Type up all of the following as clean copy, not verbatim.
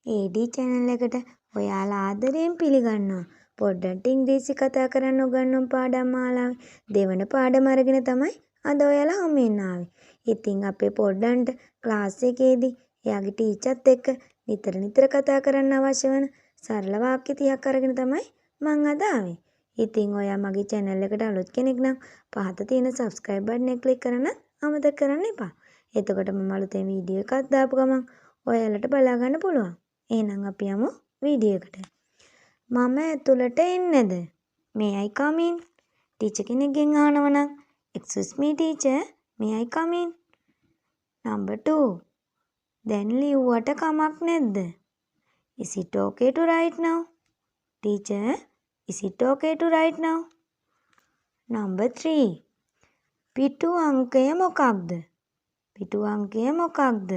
AD channel එකට ඔයාලා ආදරයෙන් පිළිගන්නවා. පොඩ්ඩක් ඉංග්‍රීසි කතා කරන්න උගන්වන පාඩම් මාලාවේ දෙවන පාඩම අරගෙන තමයි අද ඔයාලා හමුවෙන්න ආවේ. ඉතින් අපේ පොඩ්ඩන්ට ක්ලාස් එකේදී එයාගේ ටීචර්ත් එක්ක නිතර කතා කරන්න අවශ්‍ය වෙන සරල වාක්‍ය 30ක් අරගෙන තමයි මං අද ආවේ. ඉතින් ඔයා මගේ channel එකට අලුත් කෙනෙක් නම් පහත තියෙන subscribe button එක click කරන්න අමතක කරන්න එපා. එතකොට මම අලුතෙන් වීඩියෝ එකක් දාපු ගමන් ඔයාලට බලා ගන්න පුළුවන්. එහෙනම් අපි යමු වීඩියෝ එකට. මම ඇතුළට එන්නද? May I come in? Teacher කෙනෙක්ගෙන් අහනවා නම් excuse me teacher, may I come in? Number 2. දැන් ලිව්වට කමක් නැද්ද? Is it okay to write now? Teacher, is it okay to write now? Number 3. පිටු අංකය මොකක්ද? පිටු අංකය මොකක්ද?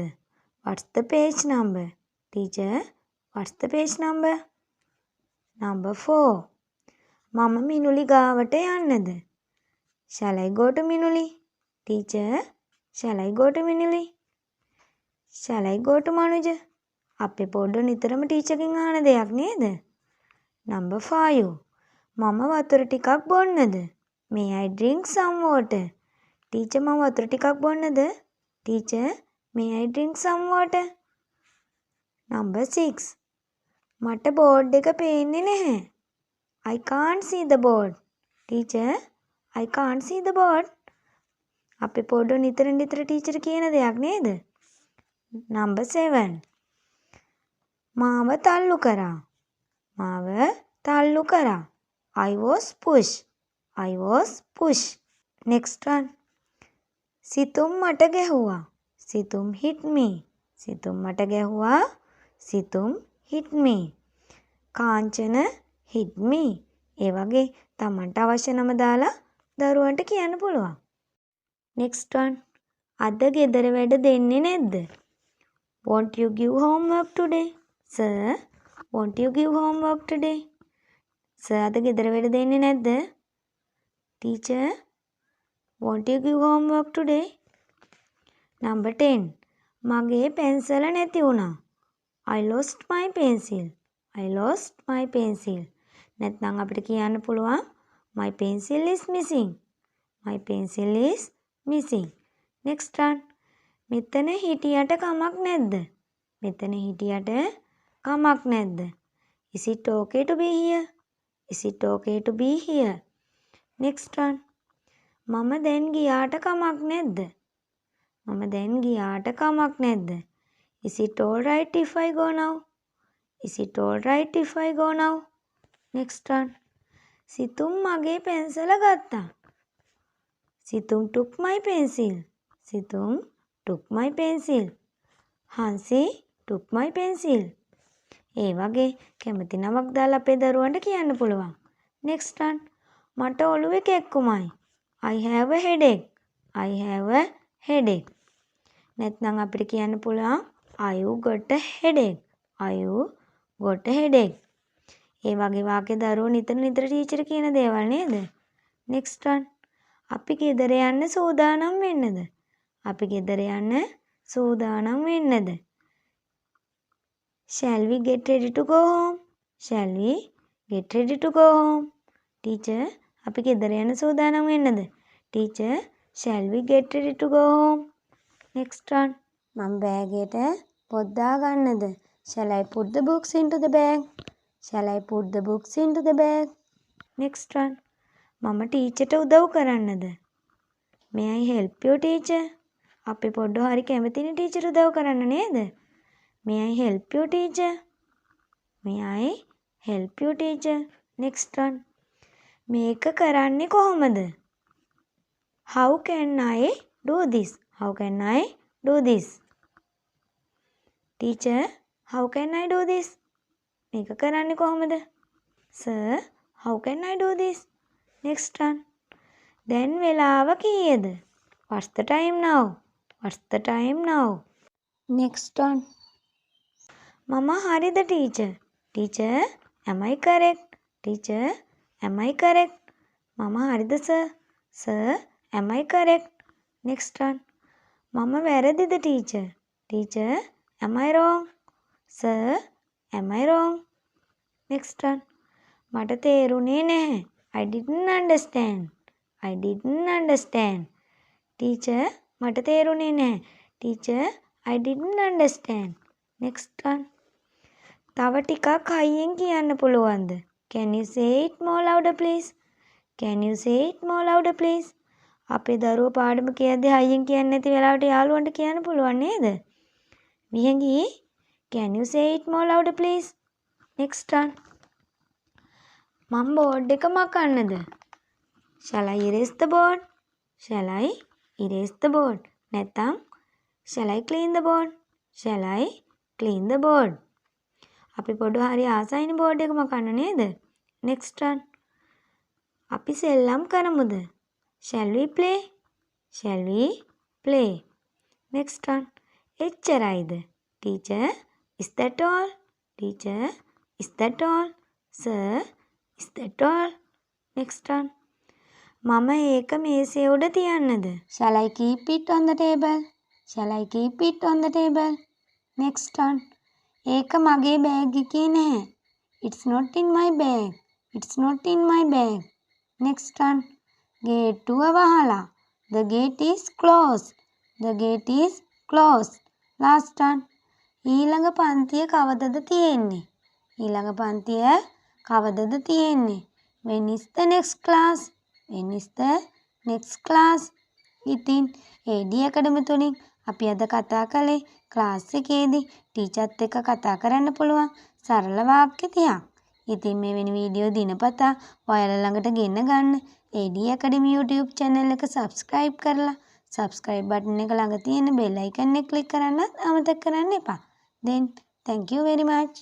What's the page number? Teacher, what's the page number? Number 4. මම මිනුලි ගාවට යන්නද? Shall I go to මිනුලි? Teacher, shall I go to මිනුලි? Shall I go to මනුජ? අපේ පොඩ්ඩ නිතරම ටීචර්ගෙන් අහන දෙයක් නේද? Number 5. මම වතුර ටිකක් බොන්නද? May I drink some water? Teacher, මම වතුර ටිකක් බොන්නද? Teacher, may I drink some water? Number 6. මට බෝඩ් එක පේන්නේ නැහැ. I can't see the board. Teacher, I can't see the board. අපේ පොඩ්ඩ නිතර ටීචර් කියන දෙයක් නේද? Number 7. මාව තල්ලු කරා. මාව තල්ලු කරා. I was pushed. I was pushed. Next one. සිතුම් මට ගැහුවා. සිතුම් hit me. සිතුම් මට ගැහුවා. සිතුම් hit me. Kanchana hit me. ඒ වගේ තමන්ට අවශ්‍ය නම දාලා දරුවන්ට කියන්න පුළුවන්. Next one. අද ගෙදර වැඩ දෙන්නේ නැද්ද? Won't you give homework today? Sir, won't you give homework today? Sir, අද ගෙදර වැඩ දෙන්නේ නැද්ද? Teacher, won't you give homework today? Number 10. මගේ පෙන්සල නැති වුණා. I lost my pencil. I lost my pencil. නැත්නම් අපිට කියන්න පුළුවන් my pencil is missing. My pencil is missing. Next one. මෙතන හිටියට කමක් නැද්ද? මෙතන හිටියට කමක් නැද්ද? Is it okay to be here? Is it okay to be here? Next one. මම දැන් ගියාට කමක් නැද්ද? මම දැන් ගියාට කමක් නැද්ද? Is it all right if I go now? Is it all right if I go now? Next one. සිතුම් මගේ පෙන්සල ගත්තා. සිතුම් took my pencil. සිතුම් took my pencil. Hansi took my pencil. ඒ වගේ කැමති නමක් දාලා අපේ දරුවන්ට කියන්න පුළුවන්. Next one. මට ඔළුවේ කැක්කුමයි. I have a headache. I have a headache. නැත්නම් අපිට කියන්න පුළුවන් I got a headache. I got a headache. ඒ වගේ වාක්‍ය දරුවෝ නිතර ටීචර් කියන දේවල් නේද? Next one. අපි ගෙදර යන්න සූදානම් වෙන්නද? අපි ගෙදර යන්න සූදානම් වෙන්නද? Shall we get ready to go home? Shall we get ready to go home? Teacher, අපි ගෙදර යන්න සූදානම් වෙන්නද? Teacher, shall we get ready to go home? Next one. මම බෑගයට පොත් දාගන්නද? Shall I put the books into the bag? Shall I put the books into the bag? Next one. මම ටීචර්ට උදව් කරන්නද? May I help you teacher? අපි පොඩ්ඩ හරි කැමතිනේ teacher උදව් කරන්න නේද? May I help you teacher? May I help you teacher? Next one. මේක කරන්නේ කොහොමද? How can I do this? How can I do this? Teacher, how can I do this? මේක කරන්නේ කොහොමද? Sir, how can I do this? Next one. දැන් වෙලාව කීයද? What's the time now? What's the time now? Next one. මම හරිද teacher? Teacher, am I correct? Teacher, am I correct? මම හරිද sir? Sir, am I correct? Next one. මම වැරදිද teacher? Teacher, am I wrong? Sir, Am I wrong? Next one. මට තේරුනේ නැහැ. I didn't understand. I didn't understand. Teacher, මට තේරුනේ නැහැ. Teacher, I didn't understand. Next one. තව ටිකක් හයියෙන් කියන්න පුළුවන්ද? Can you say it more louder please? Can you say it more louder please? අපේ දරුවෝ පාඩම කියද්දී හයියෙන් කියන්නේ නැති වෙලාවට යාළුවන්ට කියන්න පුළුවන් නේද? විහංගි, can you say it more louder please? Next one. මම බෝඩ් එක මකන්නද? Shall I erase the board? Shall I erase the board? නැත්නම් shall I clean the board? Shall I clean the board? අපි පොඩු හරි ආසයිනේ බෝඩ් එක මකන්න නේද? Next one. අපි සෙල්ලම් කරමුද? Shall we play? Shall we play? Next one. එච්චරයිද? Teacher, is that all? Teacher, is that all? Sir, is that all? Next one. මම ඒක මේසෙ උඩ තියන්නද? Shall I keep it on the table? Shall I keep it on the table? Next one. ඒක මගේ bag එකේ නැහැ. It's not in my bag. It's not in my bag. Next one. ගේට්ටුව වහලා. The gate is closed. The gate is closed. Last one. ඊළඟ පන්තිය කවදද තියෙන්නේ? ඊළඟ පන්තිය කවදද තියෙන්නේ? When is the next class? When is the next class? ඉතින් AD Academy තුලින් අපි අද කතා කළේ ක්ලාස් එකේදී ටීචර්ත් එක්ක කතා කරන්න පුළුවන් සරල වාක්‍ය 30ක්. ඉතින් මේ වෙන වීඩියෝ දිනපතා ඔයාලා ළඟට ගෙන්න ගන්න AD Academy YouTube channel එක subscribe කරලා subscribe button එක ළඟ තියෙන bell icon එක click කරන්නත් අමතක කරන්න එපා. Then thank you very much.